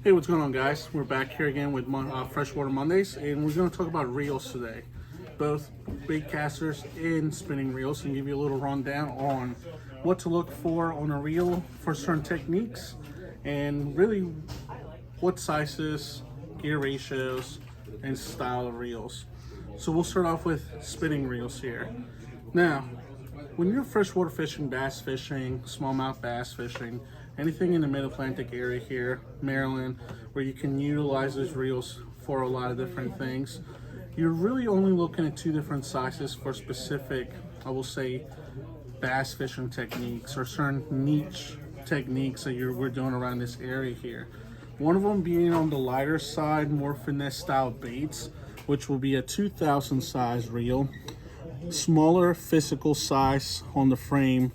Hey, what's going on, guys? We're back here again with Freshwater Mondays, and we're going to talk about reels today, both bait casters and spinning reels, and give you a little rundown on what to look for on a reel for certain techniques, and really what sizes, gear ratios, and style of reels. So we'll start off with spinning reels here. Now, when you're freshwater fishing, bass fishing, smallmouth bass fishing, anything in the mid-Atlantic area here, Maryland, where you can utilize those reels for a lot of different things, you're really only looking at two different sizes for specific, I will say, bass fishing techniques or certain niche techniques that we're doing around this area here. One of them being on the lighter side, more finesse style baits, which will be a 2000 size reel, smaller physical size on the frame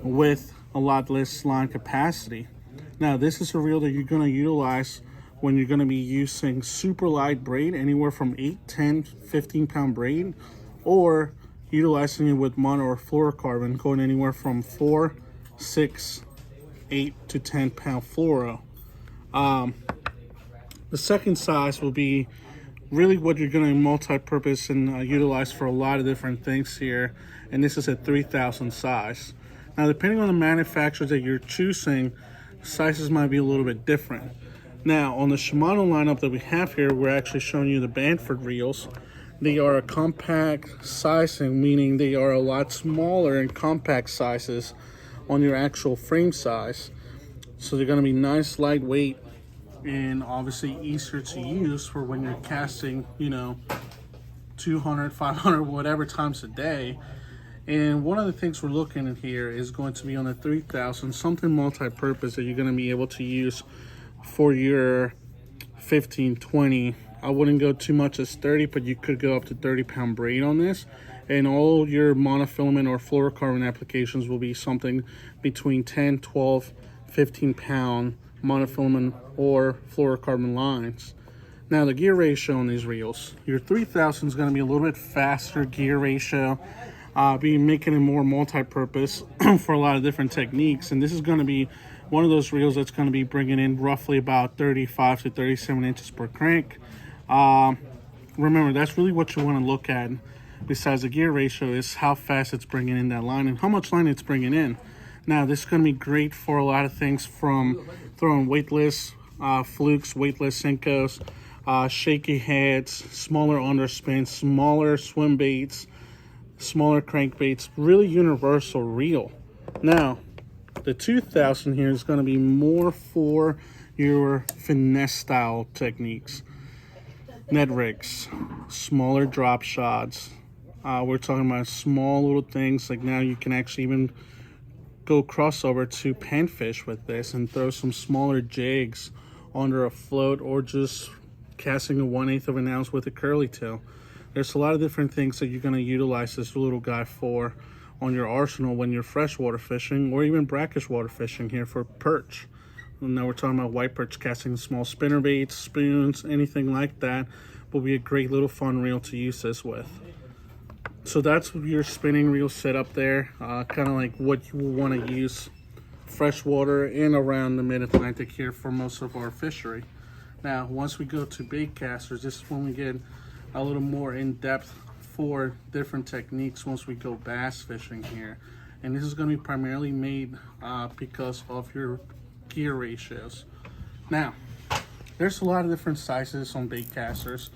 with a lot less line capacity. Now, this is a reel that you're going to utilize when you're going to be using super light braid, anywhere from 8, 10, 15 pound braid, or utilizing it with mono or fluorocarbon, going anywhere from 4, 6, 8 to 10 pound fluoro. The second size will be really what you're going to multi-purpose and utilize for a lot of different things here, and this is a 3000 size. Now, depending on the manufacturer that you're choosing, sizes might be a little bit different. Now, on the Shimano lineup that we have here, we're actually showing you the Bamford reels. They are a compact sizing, meaning they are a lot smaller in compact sizes on your actual frame size. So they're going to be nice, lightweight, and obviously easier to use for when you're casting, 200, 500, whatever times a day. And one of the things we're looking at here is going to be on the 3000, something multi-purpose that you're going to be able to use for your 15, 20. I wouldn't go too much as 30, but you could go up to 30 pound braid on this. And all your monofilament or fluorocarbon applications will be something between 10, 12, 15 pound monofilament or fluorocarbon lines. Now, the gear ratio on these reels, your 3000 is going to be a little bit faster gear ratio, making it more multi-purpose for a lot of different techniques. And this is going to be one of those reels that's going to be bringing in roughly about 35 to 37 inches per crank. Remember, that's really what you want to look at besides the gear ratio, is how fast it's bringing in that line and how much line it's bringing in. Now, this is going to be great for a lot of things, from throwing weightless flukes, weightless Senkos, shaky heads, smaller underspins, smaller swim baits, smaller crankbaits, really universal reel. Now, the 2000 here is going to be more for your finesse style techniques, net rigs, smaller drop shots. We're talking about small little things, like now you can actually even go crossover to panfish with this and throw some smaller jigs under a float, or just casting a 1/8 of an ounce with a curly tail. There's a lot of different things that you're going to utilize this little guy for on your arsenal when you're freshwater fishing, or even brackish water fishing here for perch. Now we're talking about white perch casting, small spinner baits, spoons, anything like that will be a great little fun reel to use this with. So that's your spinning reel setup there, kind of like what you will want to use freshwater and around the mid-Atlantic here for most of our fishery. Now, once we go to bait casters, this is when we get a little more in-depth for different techniques once we go bass fishing here. And this is going to be primarily made because of your gear ratios. Now, there's a lot of different sizes on bait casters.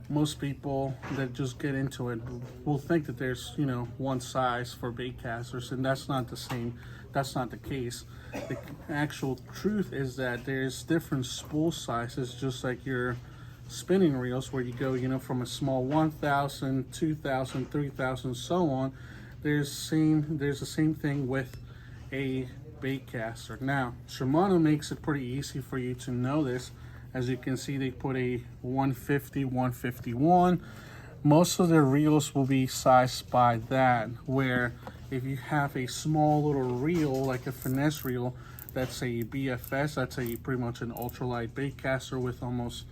Most people that just get into it will think that there's, one size for bait casters, and that's not the case. The actual truth is that there's different spool sizes, just like your spinning reels, where you go, from a small 1000, 2000, 3000, so on. There's the same thing with a bait caster. Now, Shimano makes it pretty easy for you to know this. As you can see, they put a 150, 151. Most of their reels will be sized by that, where if you have a small little reel, like a finesse reel, that's a BFS, that's pretty much an ultralight bait caster with almost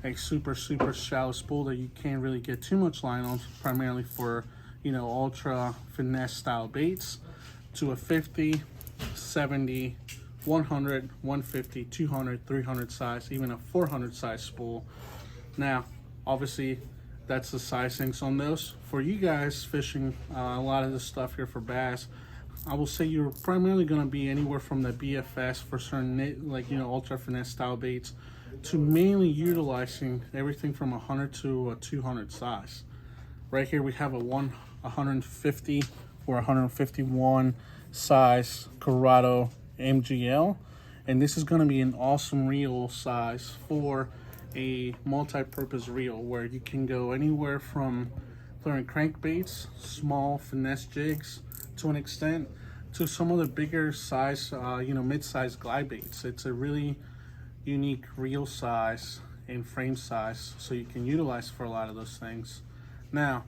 a super shallow spool that you can't really get too much line on, primarily for ultra finesse style baits, to a 50, 70, 100, 150, 200, 300 size, even a 400 size spool. Now, obviously, that's the sizings on those. For you guys fishing a lot of this stuff here for bass, I will say you're primarily going to be anywhere from the BFS for certain, like, you know, ultra finesse style baits, to mainly utilizing everything from 100 to a 200 size. Right here we have a 150 or 151 size Corrado MGL, and this is going to be an awesome reel size for a multi-purpose reel, where you can go anywhere from throwing crankbaits, small finesse jigs to an extent, to some of the bigger size, you know, mid-sized glide baits. It's a really unique reel size and frame size, so you can utilize for a lot of those things. Now,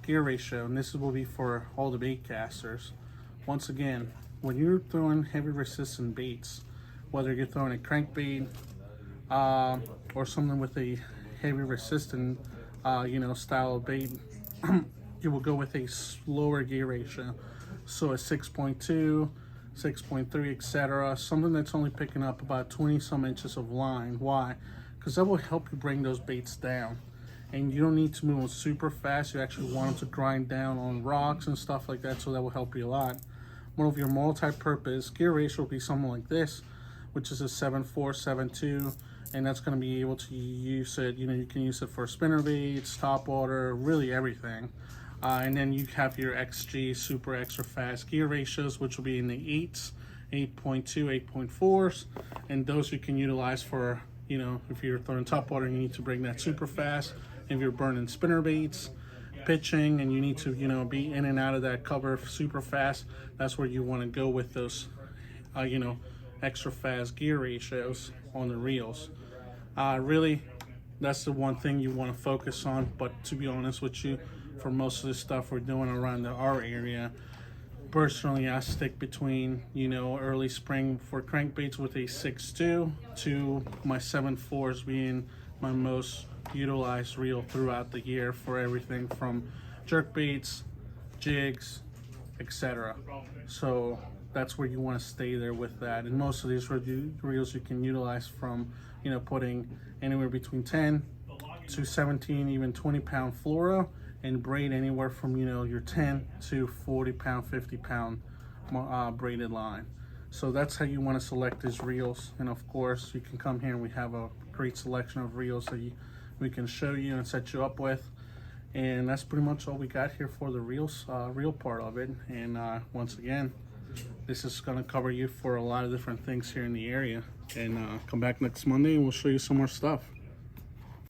gear ratio, and this will be for all the bait casters. Once again, when you're throwing heavy resistant baits, whether you're throwing a crankbait or something with a heavy resistant you know, style of bait, you will go with a slower gear ratio, so a 6.2, 6.3, etc. Something that's only picking up about 20 some inches of line. Why? Because that will help you bring those baits down, and you don't need to move them super fast. You actually want them to grind down on rocks and stuff like that, so that will help you a lot. One of your multi-purpose gear ratio will be something like this, which is a 7.4, 7.2, and that's going to be able to use it, you know, you can use it for spinner baits, top water, really everything. And then you have your XG super extra fast gear ratios, which will be in the 8s, 8.2, 8.4s, and those you can utilize for, you know, if you're throwing top water, you need to bring that super fast. If you're burning spinner baits, pitching, and you need to, you know, be in and out of that cover super fast, that's where you want to go with those, you know, extra fast gear ratios on the reels. Really, that's the one thing you want to focus on. But to be honest with you, for most of the stuff we're doing around our area, personally, I stick between, you know, early spring for crankbaits with a 6.2 to my 7.4s being my most utilized reel throughout the year for everything from jerk baits, jigs, etc. So that's where you want to stay there with that. And most of these reels you can utilize from, you know, putting anywhere between 10 to 17, even 20 pound fluoro, and braid anywhere from, you know, your 10 to 40 pound, 50 pound braided line. So that's how you want to select these reels. And of course, you can come here and we have a great selection of reels that we can show you and set you up with. And that's pretty much all we got here for the reels, reel part of it. And once again, this is going to cover you for a lot of different things here in the area. And come back next Monday and we'll show you some more stuff.